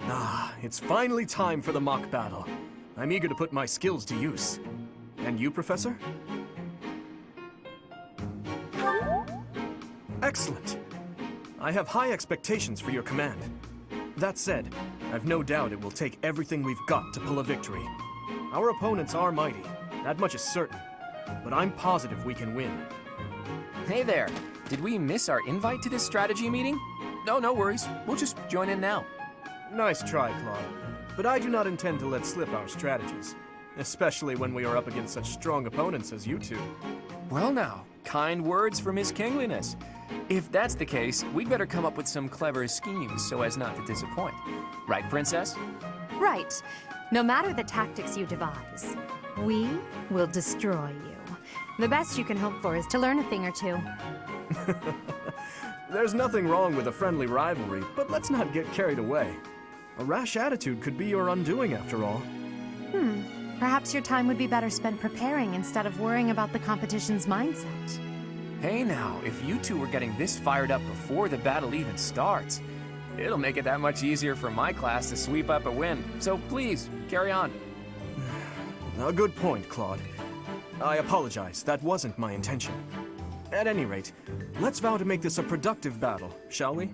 Ah, it's finally time for the mock battle. I'm eager to put my skills to use. And you, Professor? Excellent. I have high expectations for your command. That said, I've no doubt it will take everything we've got to pull a victory. Our opponents are mighty, that much is certain. But I'm positive we can win. Hey there, did we miss our invite to this strategy meeting? No worries, we'll just join in now. Nice try, Claude. But I do not intend to let slip our strategies. Especially when we are up against such strong opponents as you two. Well now, kind words from His Kingliness. If that's the case, we'd better come up with some clever schemes so as not to disappoint. Right, Princess? Right. No matter the tactics you devise, we will destroy you. The best you can hope for is to learn a thing or two. There's nothing wrong with a friendly rivalry, but let's not get carried away. A rash attitude could be your undoing, after all. Perhaps your time would be better spent preparing instead of worrying about the competition's mindset. Hey now, if you two were getting this fired up before the battle even starts, it'll make it that much easier for my class to sweep up a win. So please, carry on. A good point, Claude. I apologize, that wasn't my intention. At any rate, let's vow to make this a productive battle, shall we?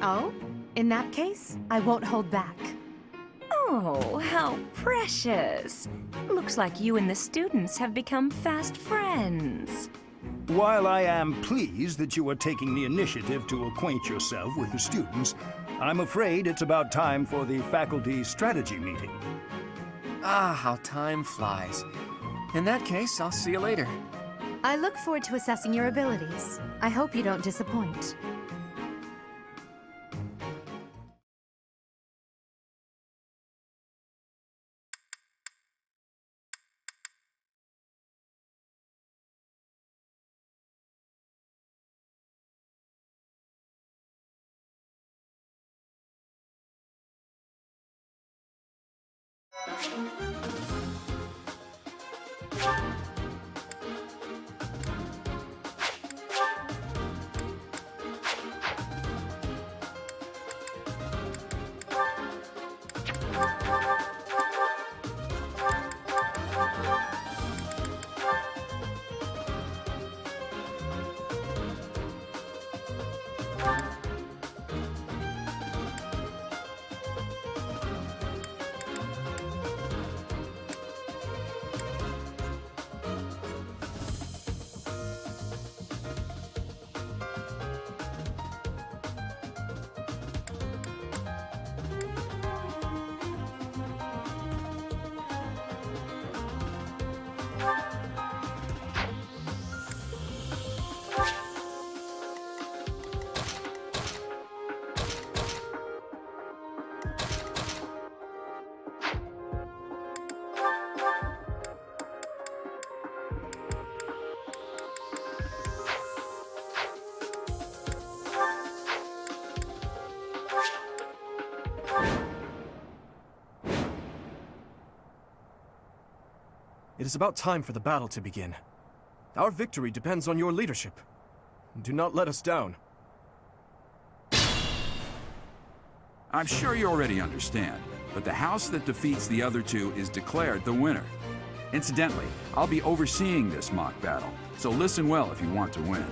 Oh? In that case, I won't hold back. Oh, how precious. Looks like you and the students have become fast friends. While I am pleased that you are taking the initiative to acquaint yourself with the students, I'm afraid it's about time for the faculty strategy meeting. Ah, how time flies. In that case, I'll see you later. I look forward to assessing your abilities. I hope you don't disappoint. It is about time for the battle to begin. Our victory depends on your leadership. Do not let us down. I'm sure you already understand, but the house that defeats the other two is declared the winner. Incidentally, I'll be overseeing this mock battle, so listen well if you want to win.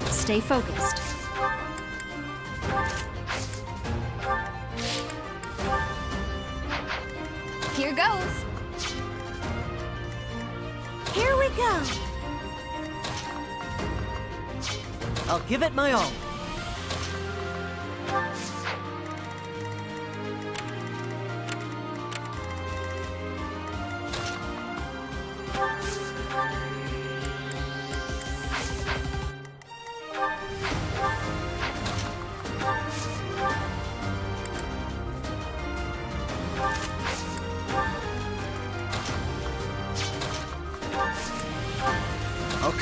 Stay focused. Here goes. Here we go. I'll give it my all.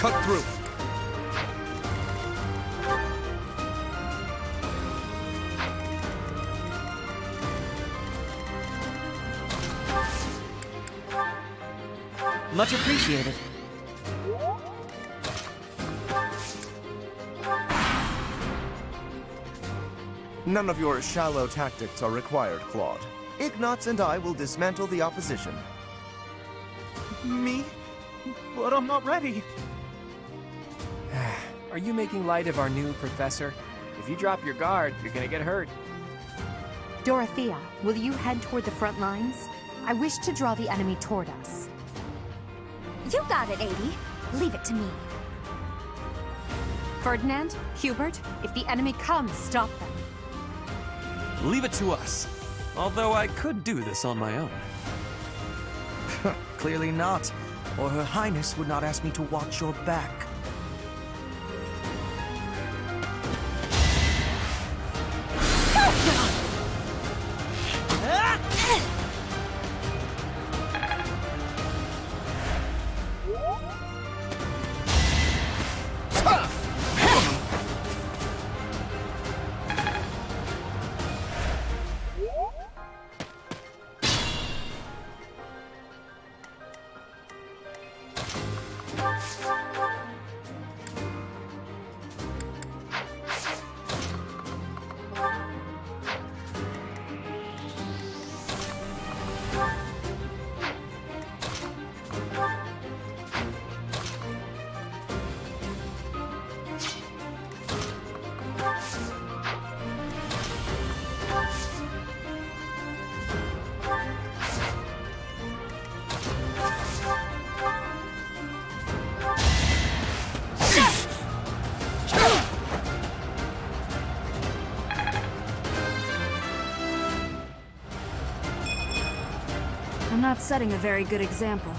cut through. Much appreciated. None of your shallow tactics are required, Claude. Ignatz and I will dismantle the opposition. Me? But I'm not ready. Are you making light of our new professor? If you drop your guard, you're gonna get hurt. Dorothea, will you head toward the front lines? I wish to draw the enemy toward us. You got it, 80. Leave it to me. Ferdinand, Hubert, if the enemy comes, stop them. Leave it to us. Although I could do this on my own. Clearly not, or Her Highness would not ask me to watch your back. I'm not setting a very good example.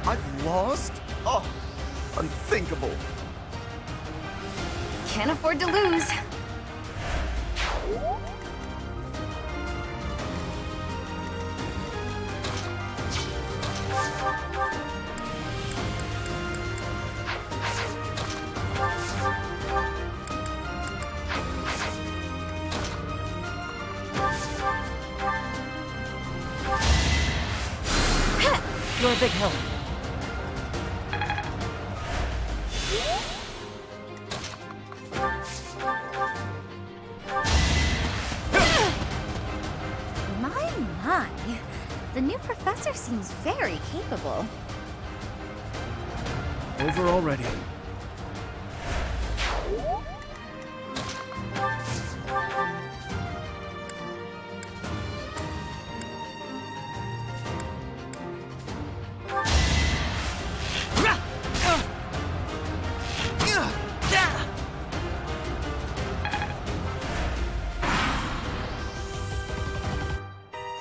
I've lost? Oh, unthinkable. Can't afford to lose. You're a big help. My. The new professor seems very capable. Over already.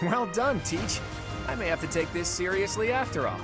Well done, Teach. I may have to take this seriously after all.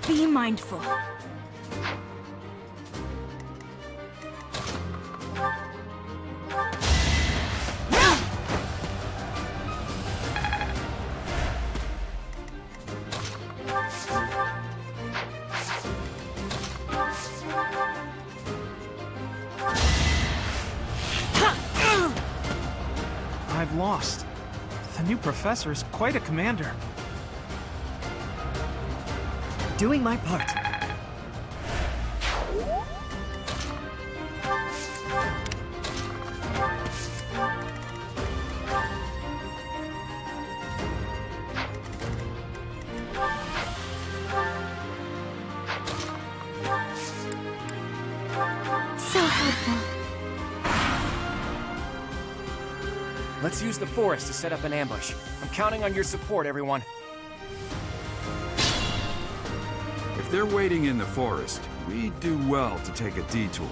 Be mindful. I've lost. The new professor is quite a commander. Doing my part. So helpful. Let's use the forest to set up an ambush. I'm counting on your support, everyone. If they're waiting in the forest, we'd do well to take a detour.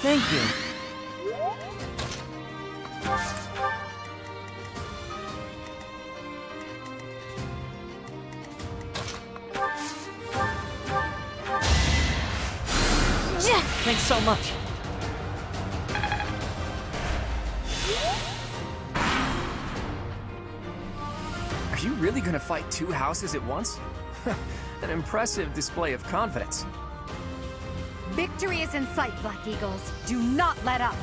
Thank you. Thanks so much. Are you really gonna fight two houses at once? An impressive display of confidence. Victory is in sight, Black Eagles. Do not let up.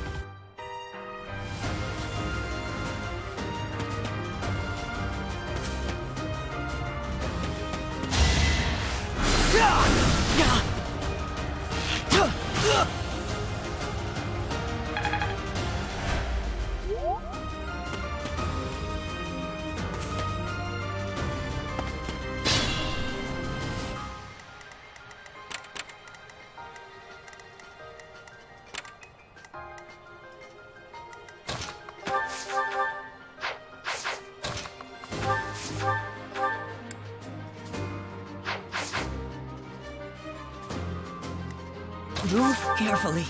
Move carefully.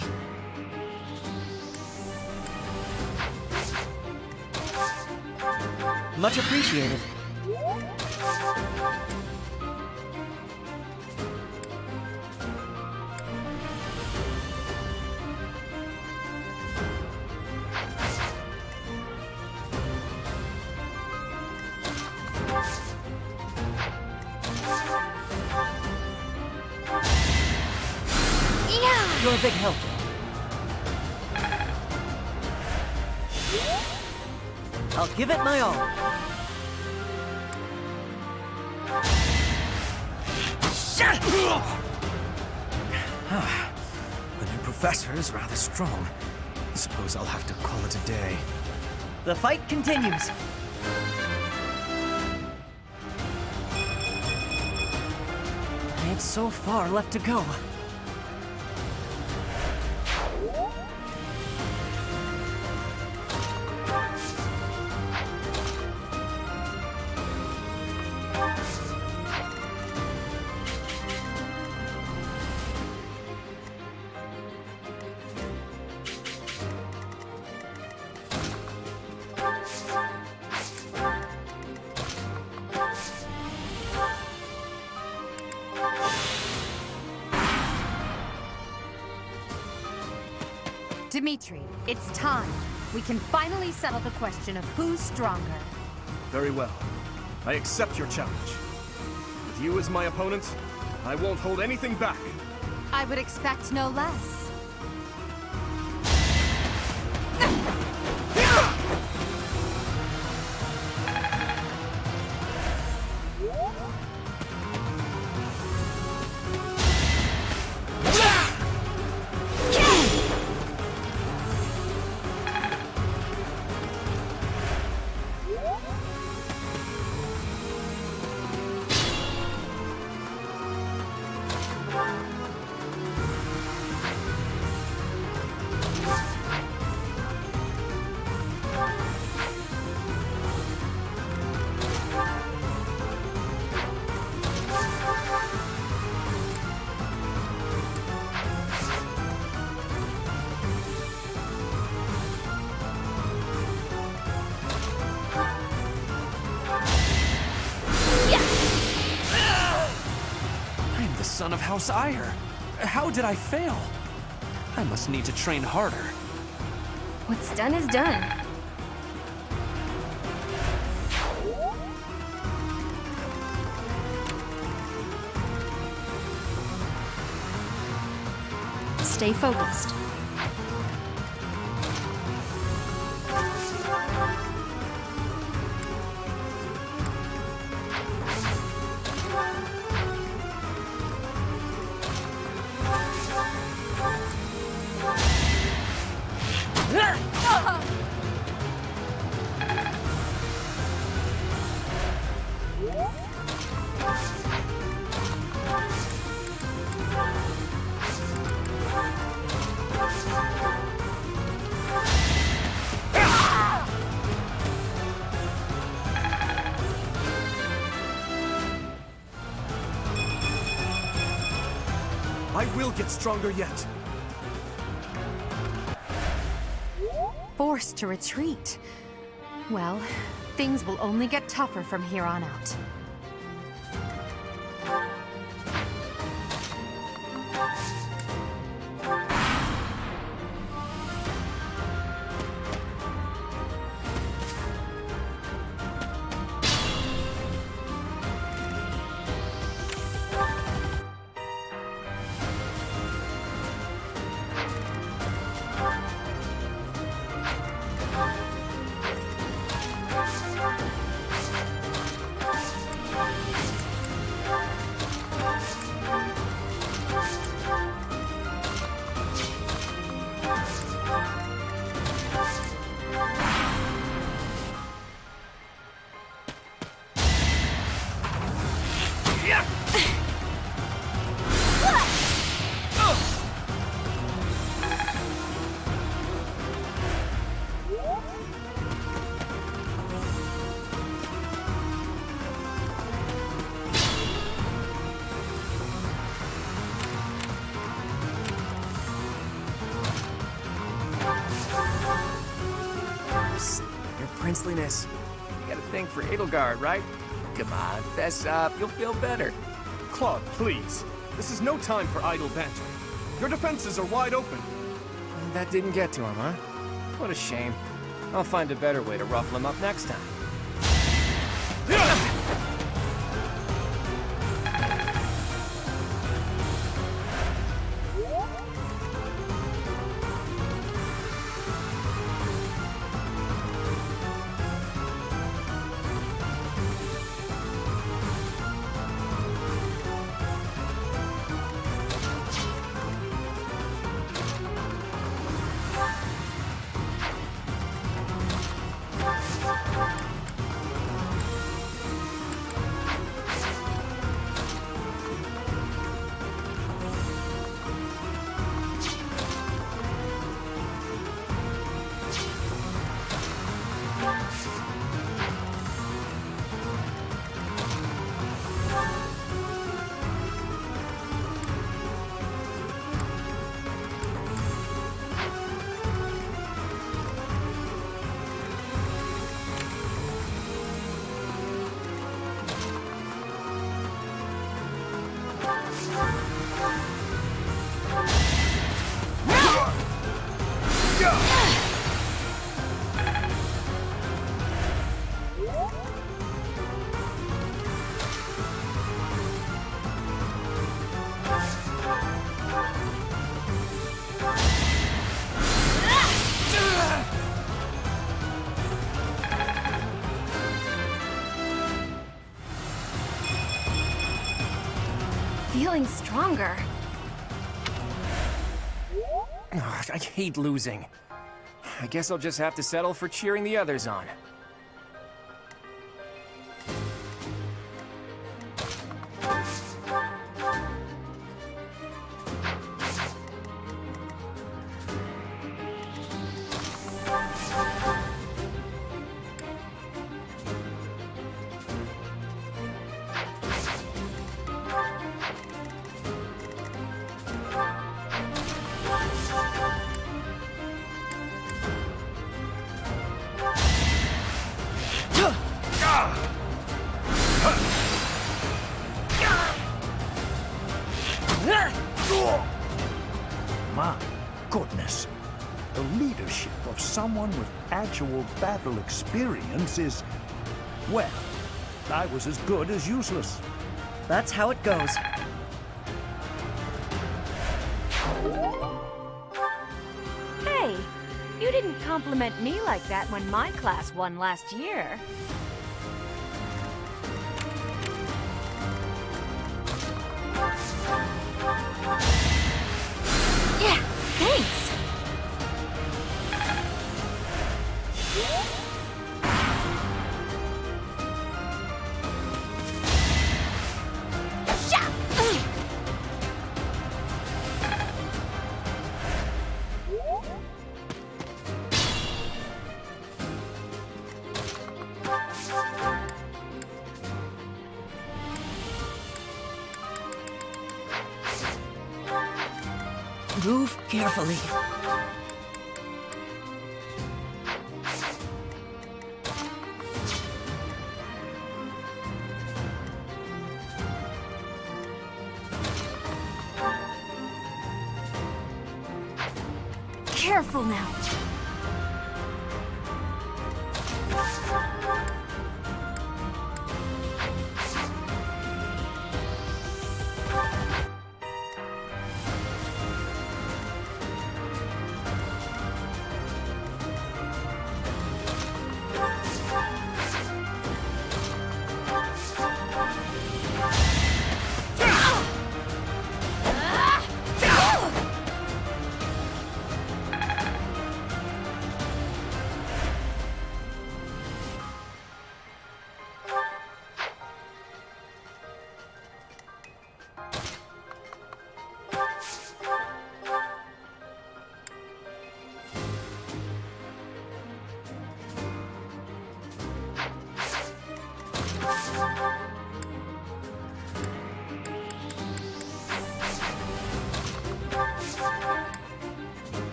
Much appreciated. You're a big help. I'll give it my all. The new professor is rather strong. I suppose I'll have to call it a day. The fight continues. I have so far left to go. Dimitri, it's time. We can finally settle the question of who's stronger. Very well. I accept your challenge. With you as my opponent, I won't hold anything back. I would expect no less. Son of House Ire. How did I fail? I must need to train harder. What's done is done. Stay focused. will get stronger yet. Forced to retreat. Well, things will only get tougher from here on out. Your princeliness. You got a thing for Edelgard, right? Come on, fess up. You'll feel better. Claude, please. This is no time for idle banter. Your defenses are wide open. That didn't get to him, huh? What a shame. I'll find a better way to ruffle him up next time. Feeling stronger. Ugh, I hate losing. I guess I'll just have to settle for cheering the others on. My goodness. The leadership of someone with actual battle experience is... well, I was as good as useless. That's how it goes. Hey, you didn't compliment me like that when my class won last year. Yeah, thanks. Move carefully. Careful now.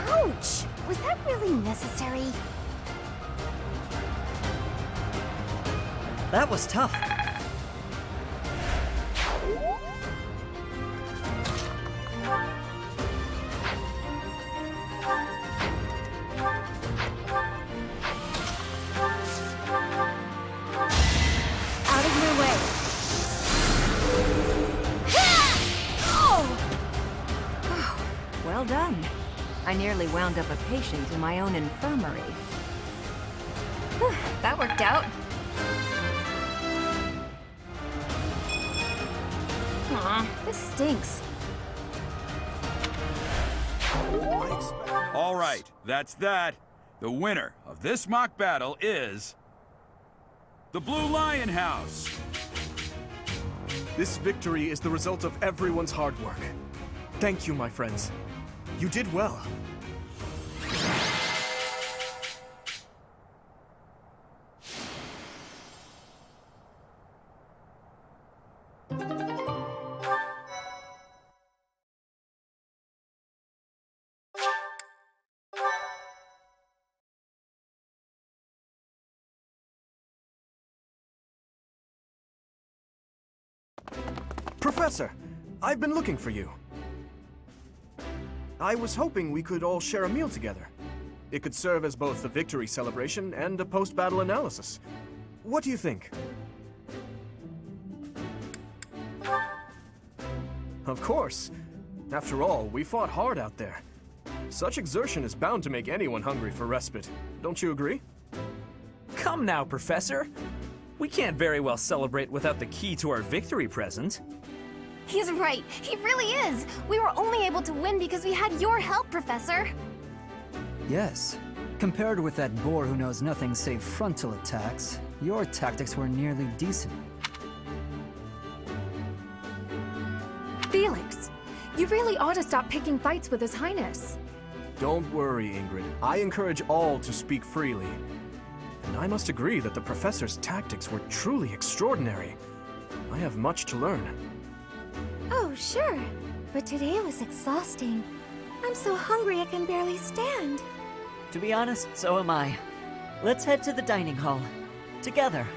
Ouch! Was that really necessary? That was tough. Out of your way. Oh! Well done. I nearly wound up a patient in my own infirmary. Whew, that worked out. Aw, this stinks. All right, that's that. The winner of this mock battle is the Blue Lion House. This victory is the result of everyone's hard work. Thank you, my friends. You did well. Professor, I've been looking for you. I was hoping we could all share a meal together. It could serve as both a victory celebration and a post-battle analysis. What do you think? Of course. After all, we fought hard out there. Such exertion is bound to make anyone hungry for respite. Don't you agree? Come now, Professor. We can't very well celebrate without the key to our victory present. He's right. He really is. We were only able to win because we had your help, Professor. Yes. Compared with that boar who knows nothing save frontal attacks, your tactics were nearly decent. Felix, you really ought to stop picking fights with His Highness. Don't worry, Ingrid. I encourage all to speak freely. And I must agree that the Professor's tactics were truly extraordinary. I have much to learn. Oh, sure. But today was exhausting. I'm so hungry I can barely stand. To be honest, so am I. Let's head to the dining hall. Together.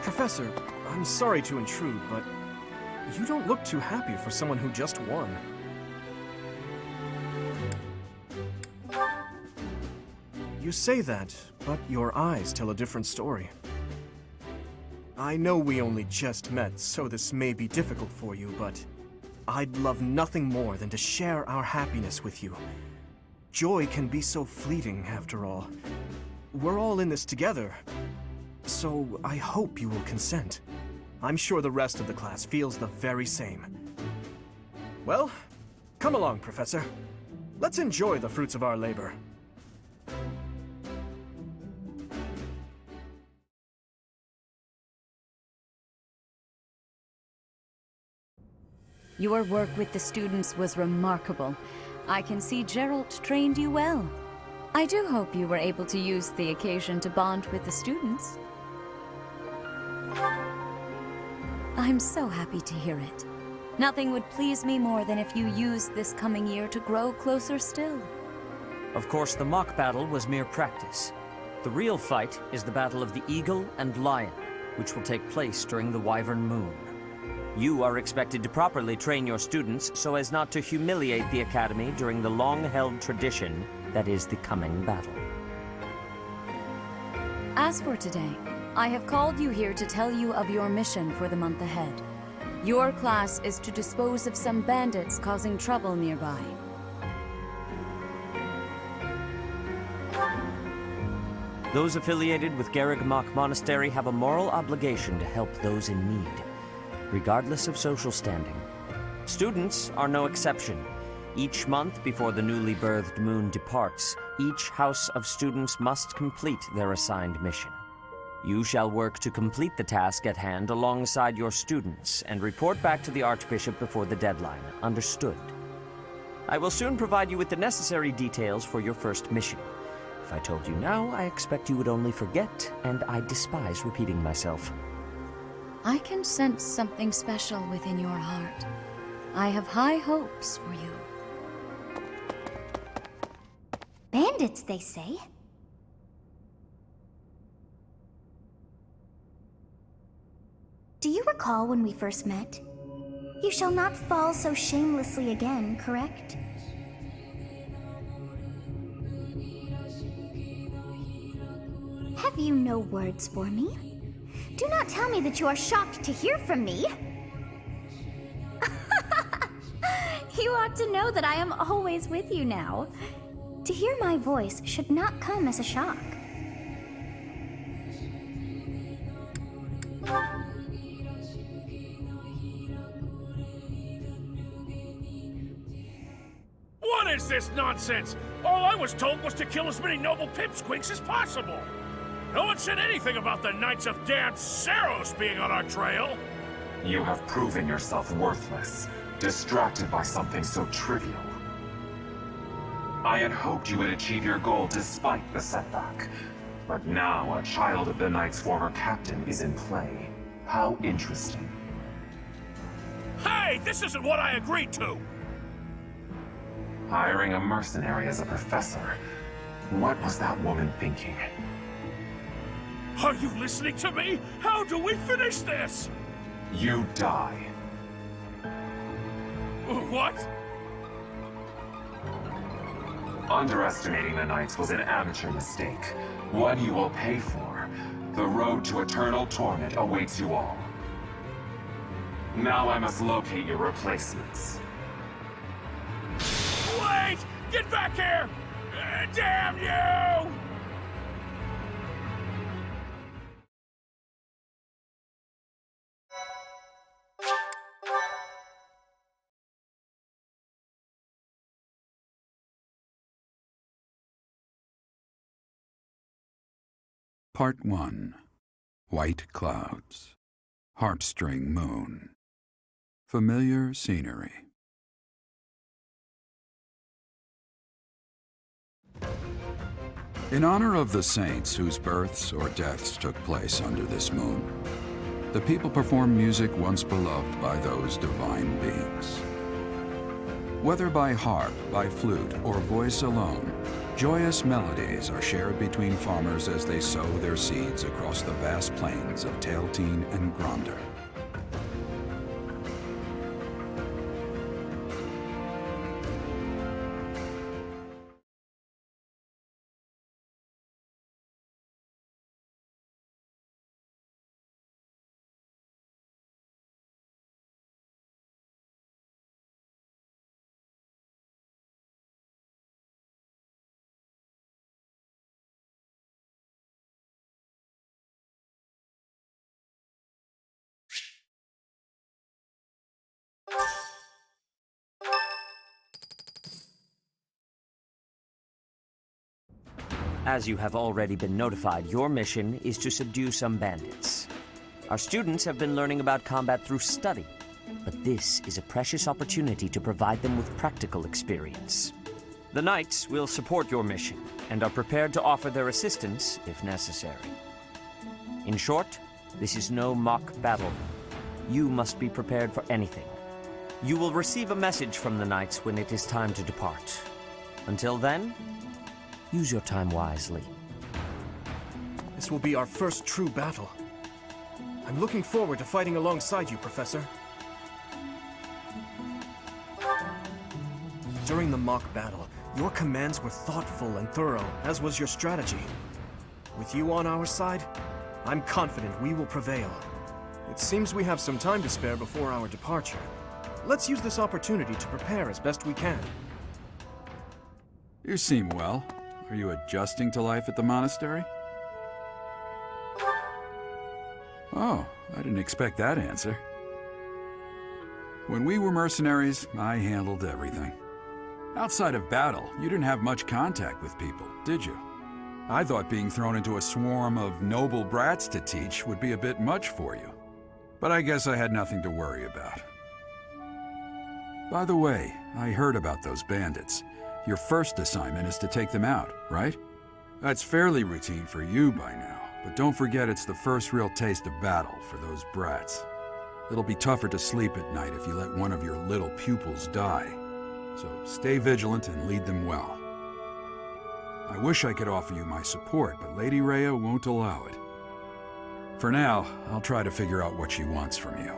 Professor, I'm sorry to intrude, but you don't look too happy for someone who just won. You say that, but your eyes tell a different story. I know we only just met, so this may be difficult for you, but I'd love nothing more than to share our happiness with you. Joy can be so fleeting, after all. We're all in this together, so I hope you will consent. I'm sure the rest of the class feels the very same. Well, come along, Professor. Let's enjoy the fruits of our labor. Your work with the students was remarkable. I can see Geralt trained you well. I do hope you were able to use the occasion to bond with the students. I'm so happy to hear it. Nothing would please me more than if you used this coming year to grow closer still. Of course, the mock battle was mere practice. The real fight is the Battle of the Eagle and Lion, which will take place during the Wyvern Moon. You are expected to properly train your students so as not to humiliate the Academy during the long-held tradition that is the coming battle. As for today, I have called you here to tell you of your mission for the month ahead. Your class is to dispose of some bandits causing trouble nearby. Those affiliated with Garrigmach Monastery have a moral obligation to help those in need, regardless of social standing. Students are no exception. Each month before the newly birthed moon departs, each house of students must complete their assigned mission. You shall work to complete the task at hand alongside your students and report back to the Archbishop before the deadline. Understood? I will soon provide you with the necessary details for your first mission. If I told you now, I expect you would only forget, and I despise repeating myself. I can sense something special within your heart. I have high hopes for you. Bandits, they say. Do you recall when we first met? You shall not fall so shamelessly again, correct? Have you no words for me? Do not tell me that you are shocked to hear from me. You ought to know that I am always with you now. To hear my voice should not come as a shock. What is this nonsense? All I was told was to kill as many noble pipsqueaks as possible. No one said anything about the Knights of Damned Saros being on our trail. You have proven yourself worthless, distracted by something so trivial. I had hoped you would achieve your goal despite the setback. But now a child of the Knight's former captain is in play. How interesting. Hey, this isn't what I agreed to! Hiring a mercenary as a professor. What was that woman thinking? Are you listening to me? How do we finish this? You die. What? Underestimating the Knights was an amateur mistake. One you will pay for. The road to eternal torment awaits you all. Now I must locate your replacements. Wait! Get back here! Damn you! Part 1. White Clouds. Harpstring Moon. Familiar scenery. In honor of the saints whose births or deaths took place under this moon, the people perform music once beloved by those divine beings. Whether by harp, by flute, or voice alone, joyous melodies are shared between farmers as they sow their seeds across the vast plains of Tailteen and Gronder. As you have already been notified, your mission is to subdue some bandits. Our students have been learning about combat through study. but this is a precious opportunity to provide them with practical experience. The Knights will support your mission and are prepared to offer their assistance if necessary. In short, this is no mock battle. You must be prepared for anything. You will receive a message from the Knights when it is time to depart. Until then, use your time wisely. This will be our first true battle. I'm looking forward to fighting alongside you, Professor. During the mock battle, your commands were thoughtful and thorough, as was your strategy. With you on our side, I'm confident we will prevail. It seems we have some time to spare before our departure. Let's use this opportunity to prepare as best we can. You seem well. Are you adjusting to life at the monastery? Oh, I didn't expect that answer. When we were mercenaries, I handled everything. Outside of battle, you didn't have much contact with people, did you? I thought being thrown into a swarm of noble brats to teach would be a bit much for you. But I guess I had nothing to worry about. By the way, I heard about those bandits. Your first assignment is to take them out, right? That's fairly routine for you by now, but don't forget it's the first real taste of battle for those brats. It'll be tougher to sleep at night if you let one of your little pupils die. So stay vigilant and lead them well. I wish I could offer you my support, but Lady Rhea won't allow it. For now, I'll try to figure out what she wants from you.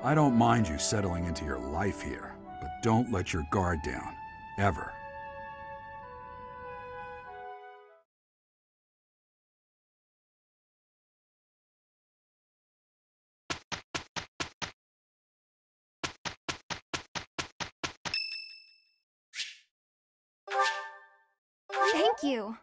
I don't mind you settling into your life here, but don't let your guard down, ever. Thank you.